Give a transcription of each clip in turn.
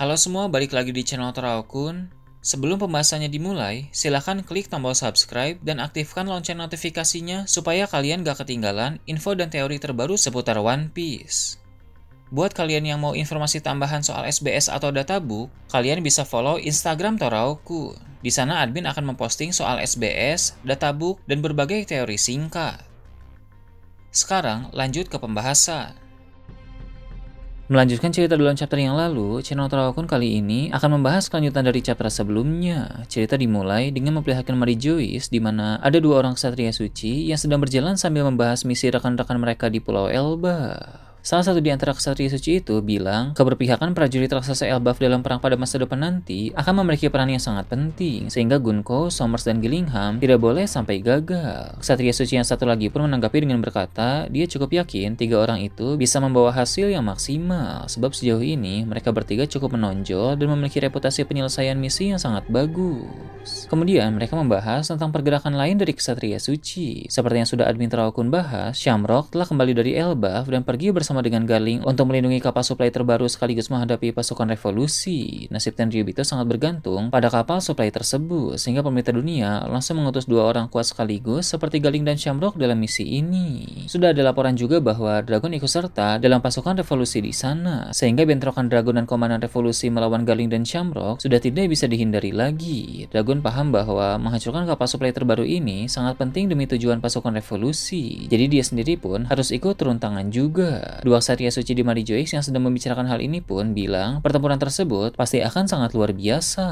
Halo semua, balik lagi di channel Toraokun. Sebelum pembahasannya dimulai, silahkan klik tombol subscribe dan aktifkan lonceng notifikasinya supaya kalian gak ketinggalan info dan teori terbaru seputar One Piece. Buat kalian yang mau informasi tambahan soal SBS atau databook, kalian bisa follow Instagram Toraokun. Di sana admin akan memposting soal SBS, databook, dan berbagai teori singkat. Sekarang lanjut ke pembahasan. Melanjutkan cerita dalam chapter yang lalu, channel Toraokun kali ini akan membahas kelanjutan dari chapter sebelumnya. Cerita dimulai dengan memperlihatkan Mary Joyce di mana ada dua orang ksatria suci yang sedang berjalan sambil membahas misi rekan-rekan mereka di Pulau Elba. Salah satu di antara ksatria suci itu bilang keberpihakan prajurit raksasa Elbaf dalam perang pada masa depan nanti akan memiliki peran yang sangat penting, sehingga Gunko, Somers, dan Gillingham tidak boleh sampai gagal. Ksatria suci yang satu lagi pun menanggapi dengan berkata dia cukup yakin tiga orang itu bisa membawa hasil yang maksimal, sebab sejauh ini mereka bertiga cukup menonjol dan memiliki reputasi penyelesaian misi yang sangat bagus. Kemudian mereka membahas tentang pergerakan lain dari ksatria suci. Seperti yang sudah admin Toraokun bahas, Shamrock telah kembali dari Elbaf dan pergi bersama dengan Garling untuk melindungi kapal suplai terbaru sekaligus menghadapi pasukan revolusi. Nasib Tenryubito sangat bergantung pada kapal suplai tersebut, sehingga pemerintah dunia langsung mengutus dua orang kuat sekaligus seperti Garling dan Shamrock dalam misi ini. Sudah ada laporan juga bahwa Dragon ikut serta dalam pasukan revolusi di sana, sehingga bentrokan Dragon dan komandan revolusi melawan Garling dan Shamrock sudah tidak bisa dihindari lagi. Dragon paham bahwa menghancurkan kapal suplai terbaru ini sangat penting demi tujuan pasukan revolusi, jadi dia sendiri pun harus ikut turun tangan juga. Dua ksatria suci di Mary Joyce yang sedang membicarakan hal ini pun bilang pertempuran tersebut pasti akan sangat luar biasa.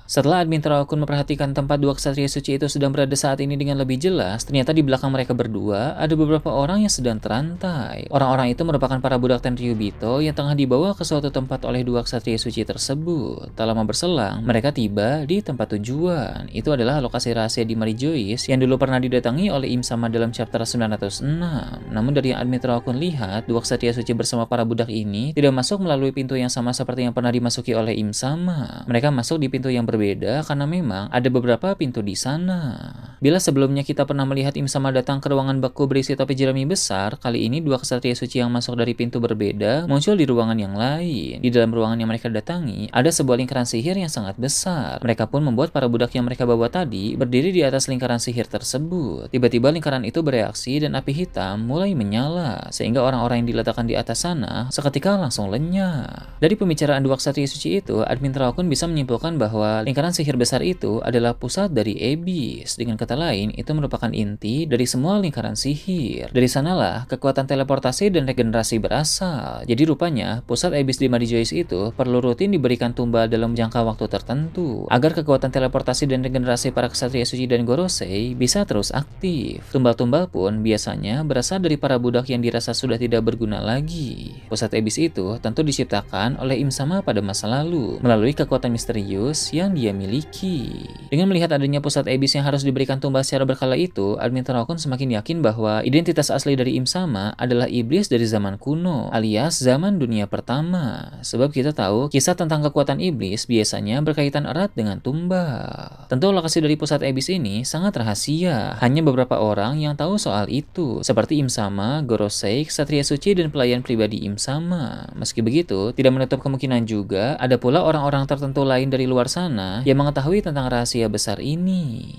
Setelah admin Toraokun memperhatikan tempat dua ksatria suci itu sedang berada saat ini dengan lebih jelas, ternyata di belakang mereka berdua ada beberapa orang yang sedang terantai. Orang-orang itu merupakan para budak Tenryubito yang tengah dibawa ke suatu tempat oleh dua ksatria suci tersebut. Tak lama berselang, mereka tiba di tempat tujuan. Itu adalah lokasi rahasia di Mary Joyce yang dulu pernah didatangi oleh Im Sama dalam chapter 906. Namun dari yang admin Toraokun lihat, dua ksatria suci bersama para budak ini tidak masuk melalui pintu yang sama seperti yang pernah dimasuki oleh Im Sama. Mereka masuk di pintu yang berbeda karena memang ada beberapa pintu di sana. Bila sebelumnya kita pernah melihat Im Sama datang ke ruangan baku berisi topi jerami besar, kali ini dua ksatria suci yang masuk dari pintu berbeda muncul di ruangan yang lain. Di dalam ruangan yang mereka datangi, ada sebuah lingkaran sihir yang sangat besar. Mereka pun membuat para budak yang mereka bawa tadi berdiri di atas lingkaran sihir tersebut. Tiba-tiba lingkaran itu bereaksi dan api hitam mulai menyala, sehingga orang-orang yang diletakkan di atas sana seketika langsung lenyap. Dari pembicaraan dua ksatria suci itu, admin Toraokun bisa menyimpulkan bahwa lingkaran sihir besar itu adalah pusat dari Abyss. Dengan kata lain, itu merupakan inti dari semua lingkaran sihir. Dari sanalah kekuatan teleportasi dan regenerasi berasal. Jadi rupanya pusat Abyss di Mary Joyce itu perlu rutin diberikan tumbal dalam jangka waktu tertentu agar kekuatan teleportasi dan regenerasi para ksatria suci dan Gorosei bisa terus aktif. Tumbal-tumbal pun biasanya berasal dari para budak yang dirasa sudah tidak berguna lagi. Pusat Abyss itu tentu diciptakan oleh Im Sama pada masa lalu melalui kekuatan misterius yang dia miliki. Dengan melihat adanya pusat Abyss yang harus diberikan tumbal secara berkala itu, admin Toraokun semakin yakin bahwa identitas asli dari Im Sama adalah iblis dari zaman kuno, alias zaman dunia pertama. Sebab kita tahu kisah tentang kekuatan iblis biasanya berkaitan erat dengan tumbal. Tentu lokasi dari pusat Abyss ini sangat rahasia. Hanya beberapa orang yang tahu soal itu, seperti Im Sama, Gorosei, ksatria suci, dan pelayan pribadi Im Sama. Meski begitu, tidak menutup kemungkinan juga ada pula orang-orang tertentu lain dari luar sana yang mengetahui tentang rahasia besar ini.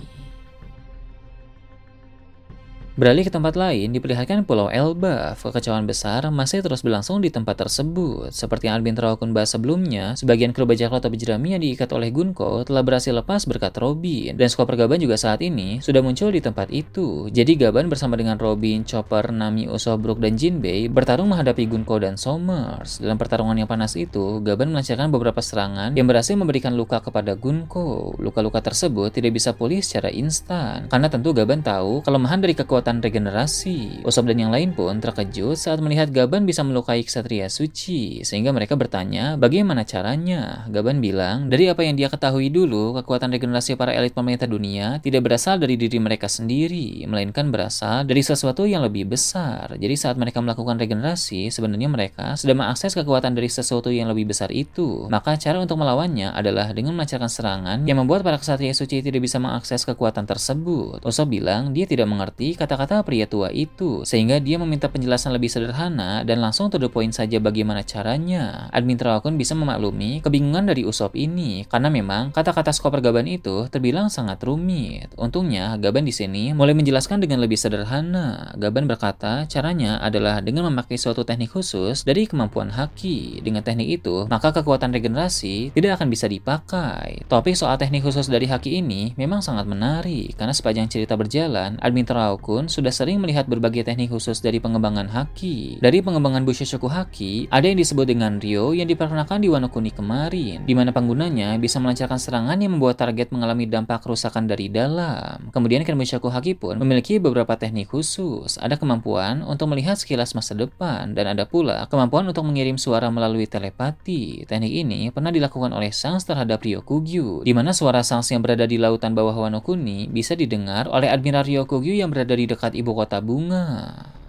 Beralih ke tempat lain, diperlihatkan Pulau Elbaf. Kekacauan besar masih terus berlangsung di tempat tersebut. Seperti yang admin Toraokun bahas sebelumnya, sebagian kru bajak laut topi jerami yang diikat oleh Gunko telah berhasil lepas berkat Robin. Dan Skopper Gaban juga saat ini sudah muncul di tempat itu. Jadi Gaban bersama dengan Robin, Chopper, Nami, Usopp, Brook, dan Jinbei bertarung menghadapi Gunko dan Somers. Dalam pertarungan yang panas itu, Gaban melancarkan beberapa serangan yang berhasil memberikan luka kepada Gunko. Luka-luka tersebut tidak bisa pulih secara instan, karena tentu Gaban tahu kelemahan dari kekuatan regenerasi. Usopp dan yang lain pun terkejut saat melihat Gaban bisa melukai ksatria suci, sehingga mereka bertanya bagaimana caranya. Gaban bilang, dari apa yang dia ketahui dulu, kekuatan regenerasi para elit pemerintah dunia tidak berasal dari diri mereka sendiri, melainkan berasal dari sesuatu yang lebih besar. Jadi saat mereka melakukan regenerasi, sebenarnya mereka sudah mengakses kekuatan dari sesuatu yang lebih besar itu. Maka cara untuk melawannya adalah dengan melancarkan serangan yang membuat para ksatria suci tidak bisa mengakses kekuatan tersebut. Usopp bilang dia tidak mengerti kata kata-kata pria tua itu, sehingga dia meminta penjelasan lebih sederhana dan langsung to the point saja bagaimana caranya. Admin Terowakun bisa memaklumi kebingungan dari Usopp ini, karena memang kata-kata skoper Gaban itu terbilang sangat rumit. Untungnya, Gaban di sini mulai menjelaskan dengan lebih sederhana. Gaban berkata, caranya adalah dengan memakai suatu teknik khusus dari kemampuan haki. Dengan teknik itu, maka kekuatan regenerasi tidak akan bisa dipakai. Topik soal teknik khusus dari haki ini memang sangat menarik, karena sepanjang cerita berjalan, Admin Terowakun sudah sering melihat berbagai teknik khusus dari pengembangan haki. Dari pengembangan Bushoshoku Haki, ada yang disebut dengan Ryo yang diperkenalkan di Wano Kuni kemarin, di mana penggunanya bisa melancarkan serangan yang membuat target mengalami dampak kerusakan dari dalam. Kemudian Kenbushaku Haki pun memiliki beberapa teknik khusus. Ada kemampuan untuk melihat sekilas masa depan, dan ada pula kemampuan untuk mengirim suara melalui telepati. Teknik ini pernah dilakukan oleh Shanks terhadap Ryokugyu, di mana suara Shanks yang berada di lautan bawah Wano Kuni bisa didengar oleh Admiral Ryokugyu yang berada di dekat ibu kota bunga.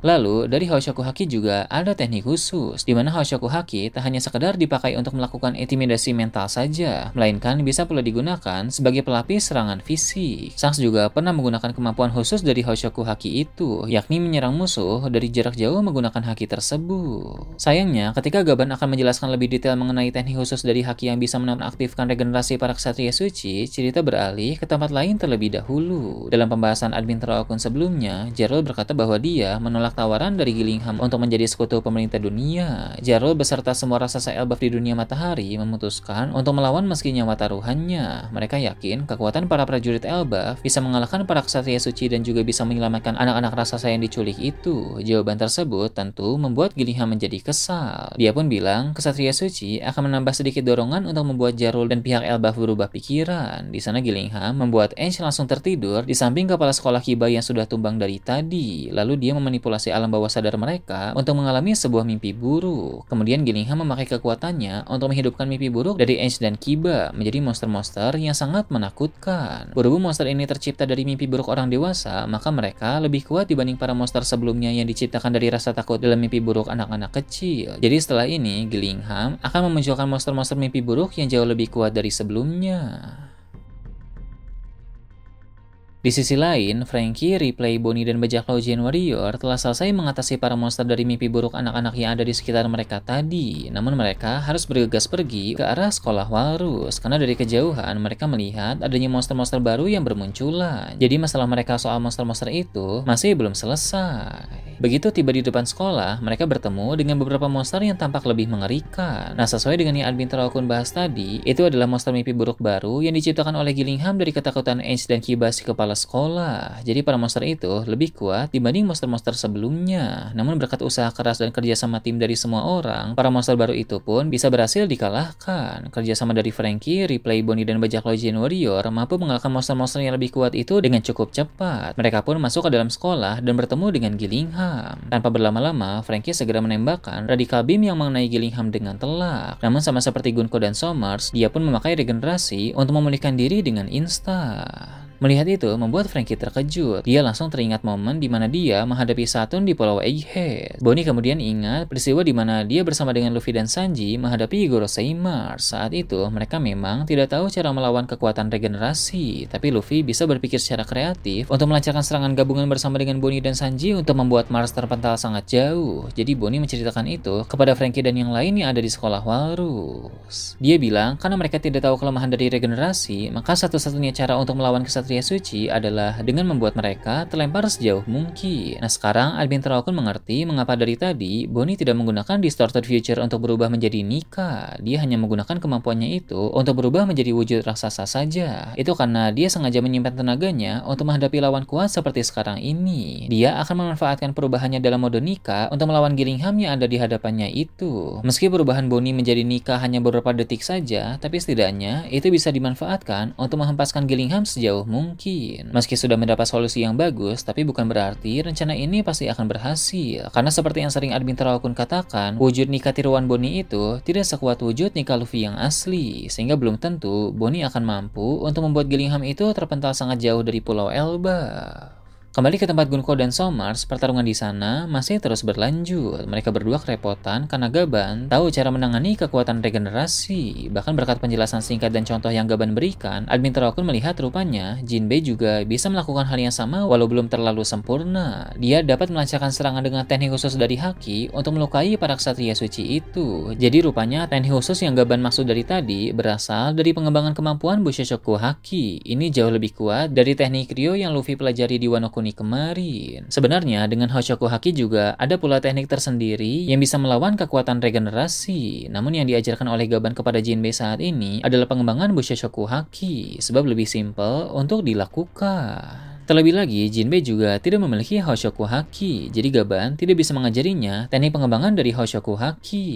Lalu, dari Hoshoku Haki juga ada teknik khusus, di mana Hoshoku Haki tak hanya sekedar dipakai untuk melakukan intimidasi mental saja, melainkan bisa pula digunakan sebagai pelapis serangan fisik. Shanks juga pernah menggunakan kemampuan khusus dari Hoshoku Haki itu, yakni menyerang musuh dari jarak jauh menggunakan haki tersebut. Sayangnya, ketika Gaban akan menjelaskan lebih detail mengenai teknik khusus dari haki yang bisa menonaktifkan regenerasi para ksatria suci, cerita beralih ke tempat lain terlebih dahulu. Dalam pembahasan Admin Terowakun sebelumnya, Jarl berkata bahwa dia menolak tawaran dari Gillingham untuk menjadi sekutu pemerintah dunia. Jarl beserta semua raksasa Elbaf di dunia matahari memutuskan untuk melawan meski nyawa taruhannya. Mereka yakin kekuatan para prajurit Elbaf bisa mengalahkan para ksatria suci dan juga bisa menyelamatkan anak-anak raksasa yang diculik itu. Jawaban tersebut tentu membuat Gillingham menjadi kesal. Dia pun bilang ksatria suci akan menambah sedikit dorongan untuk membuat Jarl dan pihak Elbaf berubah pikiran. Di sana Gillingham membuat Ainge langsung tertidur di samping kepala sekolah Kiba yang sudah tumbang dari tadi. Lalu dia memanipulasi alam bawah sadar mereka untuk mengalami sebuah mimpi buruk. Kemudian Gillingham memakai kekuatannya untuk menghidupkan mimpi buruk dari Ainge dan Kiba menjadi monster-monster yang sangat menakutkan. Berhubung monster ini tercipta dari mimpi buruk orang dewasa, maka mereka lebih kuat dibanding para monster sebelumnya yang diciptakan dari rasa takut dalam mimpi buruk anak-anak kecil. Jadi setelah ini, Gillingham akan memunculkan monster-monster mimpi buruk yang jauh lebih kuat dari sebelumnya. Di sisi lain, Franky, Ripley, Bonnie, dan bajak laut Gen Warrior telah selesai mengatasi para monster dari mimpi buruk anak-anak yang ada di sekitar mereka tadi. Namun mereka harus bergegas pergi ke arah sekolah Walrus, karena dari kejauhan mereka melihat adanya monster-monster baru yang bermunculan. Jadi masalah mereka soal monster-monster itu masih belum selesai. Begitu tiba di depan sekolah, mereka bertemu dengan beberapa monster yang tampak lebih mengerikan. Nah, sesuai dengan yang Admin Terowakun bahas tadi, itu adalah monster mimpi buruk baru yang diciptakan oleh Gillingham dari ketakutan Ainge dan Kiba si kepala sekolah. Jadi para monster itu lebih kuat dibanding monster-monster sebelumnya. Namun berkat usaha keras dan kerjasama tim dari semua orang, para monster baru itu pun bisa berhasil dikalahkan. Kerjasama dari Franky, Ripley, Bonnie, dan bajak laut Gen Warrior mampu mengalahkan monster-monster yang lebih kuat itu dengan cukup cepat. Mereka pun masuk ke dalam sekolah dan bertemu dengan Gillingham. Tanpa berlama-lama, Franky segera menembakkan radical beam yang mengenai Gillingham dengan telak. Namun sama seperti Gunko dan Somers, dia pun memakai regenerasi untuk memulihkan diri dengan instan. Melihat itu membuat Franky terkejut. Dia langsung teringat momen di mana dia menghadapi Saturn di Pulau Egghead. Bonnie kemudian ingat peristiwa di mana dia bersama dengan Luffy dan Sanji menghadapi Goroseimars. Saat itu mereka memang tidak tahu cara melawan kekuatan regenerasi, tapi Luffy bisa berpikir secara kreatif untuk melancarkan serangan gabungan bersama dengan Bonnie dan Sanji untuk membuat Mars terpental sangat jauh. Jadi Bonnie menceritakan itu kepada Franky dan yang lain yang ada di sekolah Walrus. Dia bilang karena mereka tidak tahu kelemahan dari regenerasi, maka satu-satunya cara untuk melawan kesatria suci adalah dengan membuat mereka terlempar sejauh mungkin. Nah, sekarang Admin Terowakun mengerti mengapa dari tadi Bonnie tidak menggunakan Distorted Future untuk berubah menjadi Nika. Dia hanya menggunakan kemampuannya itu untuk berubah menjadi wujud raksasa saja. Itu karena dia sengaja menyimpan tenaganya untuk menghadapi lawan kuat seperti sekarang ini. Dia akan memanfaatkan perubahannya dalam mode Nika untuk melawan Gillingham yang ada di hadapannya itu. Meski perubahan Bonnie menjadi Nika hanya beberapa detik saja, tapi setidaknya itu bisa dimanfaatkan untuk menghempaskan Gillingham sejauh mungkin. Meski sudah mendapat solusi yang bagus, tapi bukan berarti rencana ini pasti akan berhasil. Karena seperti yang sering Admin Terowakun katakan, wujud Nika tiruan Bonnie itu tidak sekuat wujud Nika Luffy yang asli, sehingga belum tentu Bonnie akan mampu untuk membuat Gillingham itu terpental sangat jauh dari Pulau Elba. Kembali ke tempat Gunko dan Somers, pertarungan di sana masih terus berlanjut. Mereka berdua kerepotan karena Gaban tahu cara menangani kekuatan regenerasi. Bahkan berkat penjelasan singkat dan contoh yang Gaban berikan, admin Terakun melihat rupanya Jinbei juga bisa melakukan hal yang sama walau belum terlalu sempurna. Dia dapat melancarkan serangan dengan teknik khusus dari Haki untuk melukai para ksatria suci itu. Jadi rupanya teknik khusus yang Gaban maksud dari tadi berasal dari pengembangan kemampuan Bushoshoku Haki. Ini jauh lebih kuat dari teknik Ryo yang Luffy pelajari di Wano Kuni kemarin. Sebenarnya dengan Hoshoku Haki juga ada pula teknik tersendiri yang bisa melawan kekuatan regenerasi. Namun yang diajarkan oleh Gaban kepada Jinbei saat ini adalah pengembangan Bushoshoku Haki, sebab lebih simpel untuk dilakukan. Terlebih lagi, Jinbei juga tidak memiliki Hoshoku Haki, jadi Gaban tidak bisa mengajarinya teknik pengembangan dari Hoshoku Haki.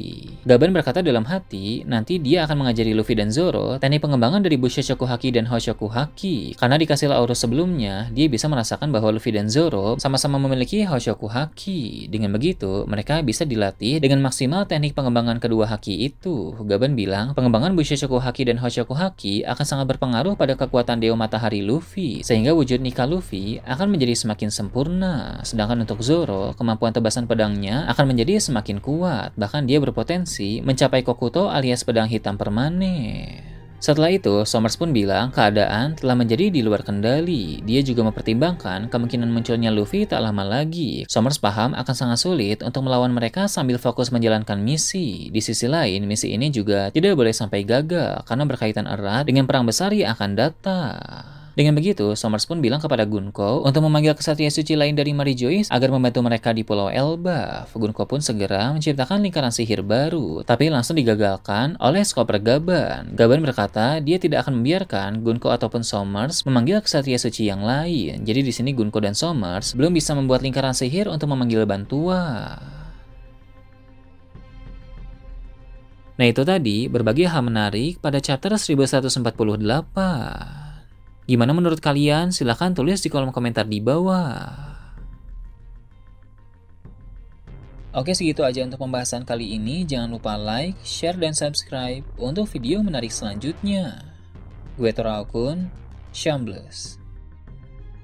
Gaban berkata dalam hati, nanti dia akan mengajari Luffy dan Zoro teknik pengembangan dari Bushoshoku Haki dan Hoshoku Haki. Karena dikasih Laurus sebelumnya, dia bisa merasakan bahwa Luffy dan Zoro sama-sama memiliki Hoshoku Haki. Dengan begitu, mereka bisa dilatih dengan maksimal teknik pengembangan kedua Haki itu. Gaban bilang, pengembangan Bushoshoku Haki dan Hoshoku Haki akan sangat berpengaruh pada kekuatan Dewa Matahari Luffy, sehingga wujud Nika Luffy akan menjadi semakin sempurna. Sedangkan untuk Zoro, kemampuan tebasan pedangnya akan menjadi semakin kuat. Bahkan dia berpotensi mencapai Kokuto alias pedang hitam permanen. Setelah itu, Somers pun bilang keadaan telah menjadi di luar kendali. Dia juga mempertimbangkan kemungkinan munculnya Luffy tak lama lagi. Somers paham akan sangat sulit untuk melawan mereka sambil fokus menjalankan misi. Di sisi lain, misi ini juga tidak boleh sampai gagal karena berkaitan erat dengan perang besar yang akan datang. Dengan begitu, Somers pun bilang kepada Gunko untuk memanggil ksatria suci lain dari Mary Joyce agar membantu mereka di Pulau Elbaf. Gunko pun segera menciptakan lingkaran sihir baru, tapi langsung digagalkan oleh Chopper Gaban. Gaban berkata dia tidak akan membiarkan Gunko ataupun Somers memanggil ksatria suci yang lain. Jadi di sini Gunko dan Somers belum bisa membuat lingkaran sihir untuk memanggil bantuan. Nah itu tadi berbagai hal menarik pada chapter 1148. Gimana menurut kalian? Silahkan tulis di kolom komentar di bawah. Oke, segitu aja untuk pembahasan kali ini. Jangan lupa like, share, dan subscribe untuk video menarik selanjutnya. Gue Torakun, Shambles.